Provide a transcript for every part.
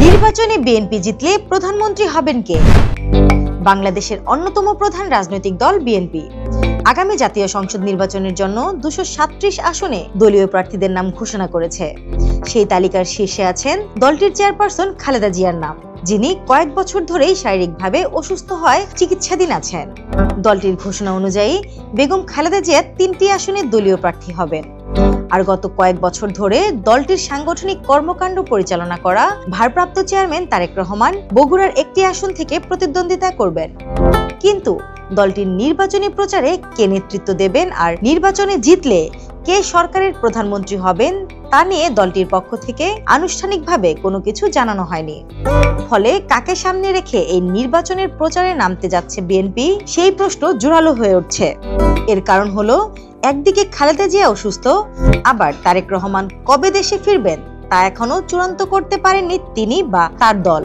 নির্বাচনে বিএনপি জিতলে প্রধানমন্ত্রী হবেন কে? বাংলাদেশের অন্যতম প্রধান রাজনৈতিক দল বিএনপি আগামী জাতীয় সংসদ নির্বাচনের জন্য 237 আসনে দলীয় প্রার্থীদের নাম ঘোষণা করেছে। সেই তালিকার শীর্ষে আছেন দলটির চেয়ারপারসন খালেদা জিয়ার নাম, যিনি কয়েক বছর ধরেই শারীরিকভাবে অসুস্থ হয়ে চিকিৎসাধীন আছেন। দলটির ঘোষণা অনুযায়ী বেগম খালেদা জিয়া 3টি আসনে দলীয় প্রার্থী হবেন। আর গত কয়েক বছর ধরে দলটির সাংগঠনিক কর্মকাণ্ড পরিচালনা করা ভারপ্রাপ্ত চেয়ারম্যান তারেক রহমান বগুড়ার একটি আসন থেকে প্রতিদ্বন্দ্বিতা করবেন। কিন্তু দলটির নির্বাচনী প্রচারে কে নেতৃত্ব দেবেন আর নির্বাচনে জিতলে কে সরকারের প্রধানমন্ত্রী হবেন তা নিয়ে দলটির পক্ষ থেকে আনুষ্ঠানিকভাবে কোনো কিছু জানানো হয়নি। ফলে কাকে সামনে রেখে এই নির্বাচনের প্রচারে নামতে যাচ্ছে বিএনপি, সেই প্রশ্ন জোরালো হয়ে উঠছে। এর কারণ হলো, একদিকে খালেদা জিয়া অসুস্থ, আবার তারেক রহমান কবে দেশে ফিরবেন তা এখনো চূড়ান্ত করতে পারেননি তিনি বা তার দল,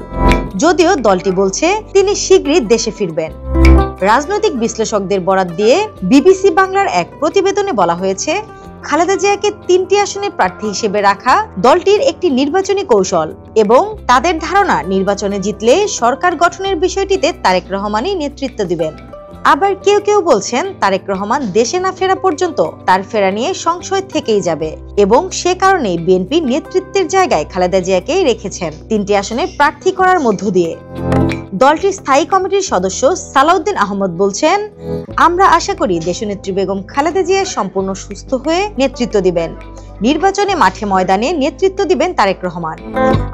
যদিও দলটি বলছে তিনি শীঘ্রই দেশে ফিরবেন। রাজনৈতিক বিশ্লেষকদের বরাত দিয়ে বিবিসি বাংলার এক প্রতিবেদনে বলা হয়েছে, খালেদা জিয়াকে 3টি আসনে প্রার্থী হিসেবে রাখা দলটির একটি নির্বাচনী কৌশল এবং তাদের ধারণা নির্বাচনে জিতলে সরকার গঠনের বিষয়টিতে তারেক রহমানই নেতৃত্ব দিবেন। আবার কেউ কেউ বলছেন তারেক রহমান দেশে না ফেরা পর্যন্ত তার ফেরা নিয়ে সংশয় থেকেই যাবে এবং সে কারণে বিএনপি নেতৃত্বের জায়গায় খালেদা জিয়াকেই রেখেছেন 3টি আসনে প্রার্থী করার মধ্য দিয়ে। দলটির স্থায়ী কমিটির সদস্য সালাউদ্দিন আহমদ বলছেন, আমরা আশা করি দেশনেত্রী বেগম খালেদা জিয়া সম্পূর্ণ সুস্থ হয়ে নেতৃত্ব দিবেন। নির্বাচনে মাঠে ময়দানে নেতৃত্ব দিবেন তারেক রহমান।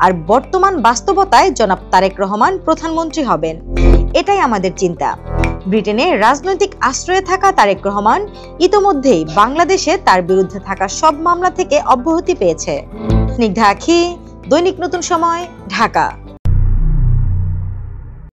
আর বর্তমান বাস্তবতায় জনাব তারেক রহমান প্রধানমন্ত্রী হবেন, এটাই আমাদের চিন্তা। ব্রিটেনে রাজনৈতিক আশ্রয়ে থাকা তারেক রহমান ইতোমধ্যেই বাংলাদেশে তার বিরুদ্ধে থাকা সব মামলা থেকে অব্যাহতি পেয়েছে। স্নিগ্ধা আখি, দৈনিক নতুন সময়, ঢাকা।